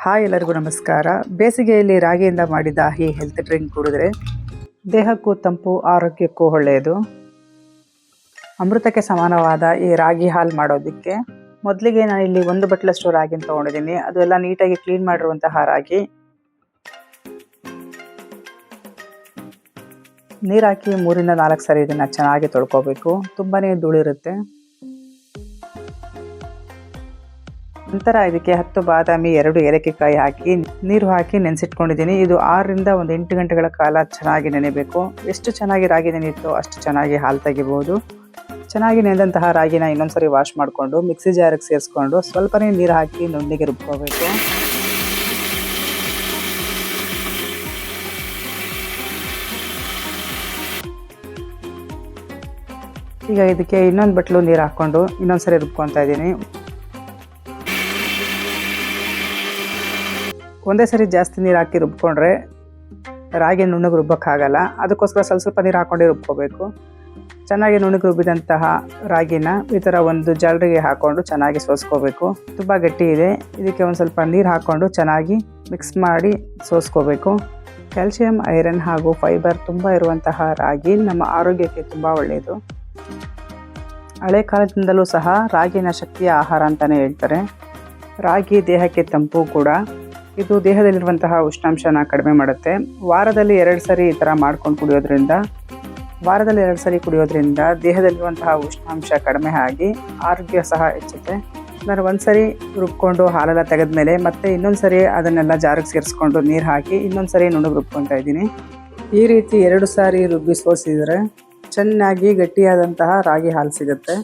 Hi, ಎಲ್ಲರಿಗೂ ನಮಸ್ಕಾರ. ಬೇಸಿಗೆಯಲ್ಲಿ ರಾಗಿಯಿಂದ ಮಾಡಿದ ಈ ಹೆಲ್ತ್ ಡ್ರಿಂಕ್ ಕುಡಿದ್ರೆ ದೇಹಕ್ಕೂ ತಂಪು, ಆರೋಗ್ಯಕ್ಕೂ ಒಳ್ಳೆಯದು. ಅಮೃತಕ್ಕೆ ಸಮಾನವಾದ ಈ ರಾಗಿ ಹಾಲು ಮಾಡೋದಕ್ಕೆ ಮೊದಲಿಗೆ ನಾನಿಲ್ಲಿ 1 ಬಟ್ಲಷ್ಟು ರಾಗಿನ ತೊಗೊಂಡಿದ್ದೀನಿ. ಅದು ಎಲ್ಲ ನೀಟಾಗಿ ಕ್ಲೀನ್ ಮಾಡಿರುವಂತಹ ರಾಗಿ. ನೀರು ಹಾಕಿ 3 ರಿಂದ 4 ಸರಿ ಇದನ್ನು ಚೆನ್ನಾಗಿ ತೊಳ್ಕೊಬೇಕು. ತುಂಬಾ ಧೂಳಿರುತ್ತೆ. ನಂತರ ಇದಕ್ಕೆ 10 ಬಾದಾಮಿ, 2 ಏಲಕ್ಕಿಕಾಯಿ ಹಾಕಿ ನೀರು ಹಾಕಿ ನೆನೆಸಿಟ್ಕೊಂಡಿದ್ದೀನಿ. ಇದು 6 ರಿಂದ 8 ಗಂಟೆಗಳ ಕಾಲ ಚೆನ್ನಾಗಿ ನೆನೆಬೇಕು. ಎಷ್ಟು ಚೆನ್ನಾಗಿ ರಾಗಿ ನೆನೆಯುತ್ತೋ ಅಷ್ಟು ಚೆನ್ನಾಗಿ ಹಾಲು ತೆಗಿಬೋದು. ಚೆನ್ನಾಗಿ ನೆನೆದಂತಹ ರಾಗಿನ ಇನ್ನೊಂದ್ಸರಿ ವಾಶ್ ಮಾಡಿಕೊಂಡು ಮಿಕ್ಸಿ ಜಾರಿಗೆ ಸೇರಿಸ್ಕೊಂಡು ಸ್ವಲ್ಪನೇ ನೀರು ಹಾಕಿ ನುಣ್ಣಗೆ ರುಬ್ಕೋಬೇಕು. ಈಗ ಇದಕ್ಕೆ ಇನ್ನೊಂದು ಬಟ್ಲು ನೀರು ಹಾಕ್ಕೊಂಡು ಇನ್ನೊಂದ್ಸರಿ ರುಬ್ಕೊತಾ ಇದ್ದೀನಿ. ಒಂದೇ ಸರಿ ಜಾಸ್ತಿ ನೀರು ಹಾಕಿ ರುಬ್ಕೊಂಡ್ರೆ ರಾಗಿ ನುಣ್ಣಗೆ ರುಬ್ಬೋಕ್ಕಾಗಲ್ಲ. ಅದಕ್ಕೋಸ್ಕರ ಸ್ವಲ್ಪ ನೀರು ಹಾಕ್ಕೊಂಡು ರುಬ್ಕೋಬೇಕು. ಚೆನ್ನಾಗಿ ನುಣ್ಣಗೆ ರುಬ್ಬಿದಂತಹ ರಾಗಿನ ಈ ಥರ ಒಂದು ಜಾಲರಿಗೆ ಹಾಕ್ಕೊಂಡು ಚೆನ್ನಾಗಿ ಸೋಸ್ಕೋಬೇಕು. ತುಂಬ ಗಟ್ಟಿ ಇದೆ. ಇದಕ್ಕೆ ಒಂದು ಸ್ವಲ್ಪ ನೀರು ಹಾಕ್ಕೊಂಡು ಚೆನ್ನಾಗಿ ಮಿಕ್ಸ್ ಮಾಡಿ ಸೋಸ್ಕೋಬೇಕು. ಕ್ಯಾಲ್ಸಿಯಂ, ಐರನ್ ಹಾಗೂ ಫೈಬರ್ ತುಂಬ ಇರುವಂತಹ ರಾಗಿ ನಮ್ಮ ಆರೋಗ್ಯಕ್ಕೆ ತುಂಬ ಒಳ್ಳೆಯದು. ಹಳೆ ಕಾಲದಿಂದಲೂ ಸಹ ರಾಗಿನ ಶಕ್ತಿಯ ಆಹಾರ ಅಂತಲೇ ಹೇಳ್ತಾರೆ. ರಾಗಿ ದೇಹಕ್ಕೆ ತಂಪು ಕೂಡ. ಇದು ದೇಹದಲ್ಲಿರುವಂತಹ ಉಷ್ಣಾಂಶನ ಕಡಿಮೆ ಮಾಡುತ್ತೆ. ವಾರದಲ್ಲಿ 2 ಸರಿ ಈ ಥರ ಮಾಡ್ಕೊಂಡು ಕುಡಿಯೋದ್ರಿಂದ ದೇಹದಲ್ಲಿರುವಂತಹ ಉಷ್ಣಾಂಶ ಕಡಿಮೆ ಆಗಿ ಆರೋಗ್ಯ ಸಹ ಹೆಚ್ಚುತ್ತೆ. ನಾನು 1 ಸರಿ ರುಬ್ಕೊಂಡು ಹಾಲೆಲ್ಲ ತೆಗೆದ್ಮೇಲೆ ಮತ್ತೆ ಇನ್ನೊಂದು ಸರಿ ಅದನ್ನೆಲ್ಲ ಜಾರಿಗೆ ಸೇರಿಸ್ಕೊಂಡು ನೀರು ಹಾಕಿ ಇನ್ನೊಂದು ಸರಿ ನುಣ್ಣಗೆ ರುಬ್ಕೊತಾ ಇದ್ದೀನಿ. ಈ ರೀತಿ 2 ಸಾರಿ ರುಬ್ಬಿ ಸೋಸಿದರೆ ಚೆನ್ನಾಗಿ ಗಟ್ಟಿಯಾದಂತಹ ರಾಗಿ ಹಾಲು ಸಿಗುತ್ತೆ.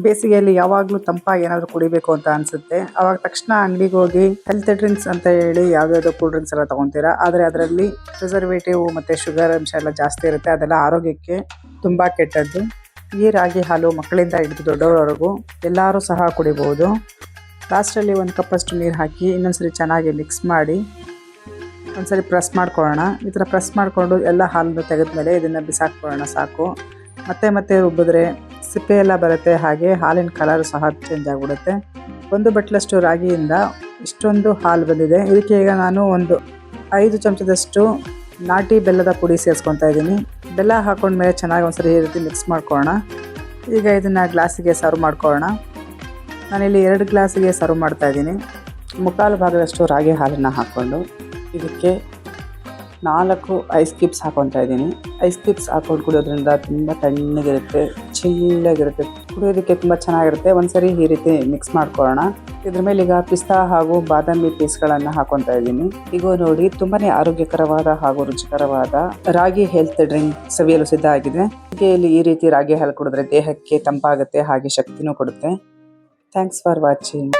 ಬೇಸಿಗೆಯಲ್ಲಿ ಯಾವಾಗಲೂ ತಂಪಾಗಿ ಏನಾದರೂ ಕುಡಿಬೇಕು ಅಂತ ಅನಿಸುತ್ತೆ. ಆವಾಗ ತಕ್ಷಣ ಅಂಗಡಿಗೆ ಹೋಗಿ ಹೆಲ್ತ್ ಡ್ರಿಂಕ್ಸ್ ಅಂತ ಹೇಳಿ ಯಾವುದಾದ್ರು ಕೂಲ್ ಡ್ರಿಂಕ್ಸ್ ಎಲ್ಲ ತೊಗೊತೀರಾ. ಆದರೆ ಅದರಲ್ಲಿ ಪ್ರಿಸರ್ವೇಟಿವ್ ಮತ್ತು ಶುಗರ್ ಅಂಶ ಎಲ್ಲ ಜಾಸ್ತಿ ಇರುತ್ತೆ. ಅದೆಲ್ಲ ಆರೋಗ್ಯಕ್ಕೆ ತುಂಬ ಕೆಟ್ಟದ್ದು. ಈ ರಾಗಿ ಹಾಲು ಮಕ್ಕಳಿಂದ ಹಿಡಿದು ದೊಡ್ಡವರವರೆಗೂ ಎಲ್ಲರೂ ಸಹ ಕುಡಿಬೋದು. ಲಾಸ್ಟಲ್ಲಿ 1 ಕಪ್ಪಷ್ಟು ನೀರು ಹಾಕಿ ಇನ್ನೊಂದ್ಸರಿ ಚೆನ್ನಾಗಿ ಮಿಕ್ಸ್ ಮಾಡಿ ಒಂದ್ಸರಿ ಪ್ರೆಸ್ ಮಾಡ್ಕೊಳ್ಳೋಣ. ಈ ಥರ ಪ್ರೆಸ್ ಮಾಡಿಕೊಂಡು ಎಲ್ಲ ಹಾಲನ್ನು ತೆಗೆದ್ಮೇಲೆ ಇದನ್ನು ಬಿಸಾಕ್ಕೊಳ್ಳೋಣ ಸಾಕು. ಮತ್ತೆ ರುಬ್ಬಿದ್ರೆ ಸಿಪ್ಪೆ ಎಲ್ಲ ಬರುತ್ತೆ. ಹಾಗೆ ಹಾಲಿನ ಕಲರ್ ಸಹ ಚೇಂಜ್ ಆಗಿಬಿಡುತ್ತೆ. 1 ಬಟ್ಲಷ್ಟು ರಾಗಿಯಿಂದ ಇಷ್ಟೊಂದು ಹಾಲು ಬಂದಿದೆ. ಇದಕ್ಕೆ ಈಗ ನಾನು ಒಂದು 5 ಚಮಚದಷ್ಟು ನಾಟಿ ಬೆಲ್ಲದ ಪುಡಿ ಸೇರಿಸ್ಕೊತಾ ಇದ್ದೀನಿ. ಬೆಲ್ಲ ಹಾಕೊಂಡ್ಮೇಲೆ ಚೆನ್ನಾಗಿ ಒಂದ್ಸರಿ ಈ ರೀತಿ ಮಿಕ್ಸ್ ಮಾಡ್ಕೊಳ್ಳೋಣ. ಈಗ ಇದನ್ನು ಗ್ಲಾಸಿಗೆ ಸರ್ವ್ ಮಾಡ್ಕೊಳ್ಳೋಣ. ನಾನಿಲ್ಲಿ 2 ಗ್ಲಾಸಿಗೆ ಸರ್ವ್ ಮಾಡ್ತಾಯಿದ್ದೀನಿ. 3/4 ಭಾಗದಷ್ಟು ರಾಗಿ ಹಾಲನ್ನು ಹಾಕ್ಕೊಂಡು ಇದಕ್ಕೆ 4 ಐಸ್ ಕ್ಯೂಬ್ಸ್ ಹಾಕೊತಾ ಇದ್ದೀನಿ. ಐಸ್ ಕ್ಯೂಬ್ಸ್ ಹಾಕೊಂಡು ಕುಡಿಯೋದ್ರಿಂದ ತುಂಬ ತಣ್ಣಗಿರುತ್ತೆ, ಚಿಲ್ಲಾಗಿರುತ್ತೆ. ಕುಡಿಯೋದಕ್ಕೆ ತುಂಬ ಚೆನ್ನಾಗಿರುತ್ತೆ. ಒಂದ್ಸರಿ ಈ ರೀತಿ ಮಿಕ್ಸ್ ಮಾಡ್ಕೊಳ್ಳೋಣ. ಇದ್ರ ಮೇಲೆ ಈಗ ಪಿಸ್ತಾ ಹಾಗೂ ಬಾದಾಮಿ ಪೀಸ್ಗಳನ್ನು ಹಾಕೊತಾ ಇದ್ದೀನಿ. ಈಗ ನೋಡಿ, ತುಂಬಾ ಆರೋಗ್ಯಕರವಾದ ಹಾಗೂ ರುಚಿಕರವಾದ ರಾಗಿ ಹೆಲ್ತ್ ಡ್ರಿಂಕ್ ಸವಿಯಲು ಸಿದ್ಧ ಆಗಿದೆ. ಈ ರೀತಿ ರಾಗಿ ಹಾಲು ಕುಡಿದ್ರೆ ದೇಹಕ್ಕೆ ತಂಪಾಗುತ್ತೆ, ಹಾಗೆ ಶಕ್ತಿನೂ ಕೊಡುತ್ತೆ. Thanks for watching.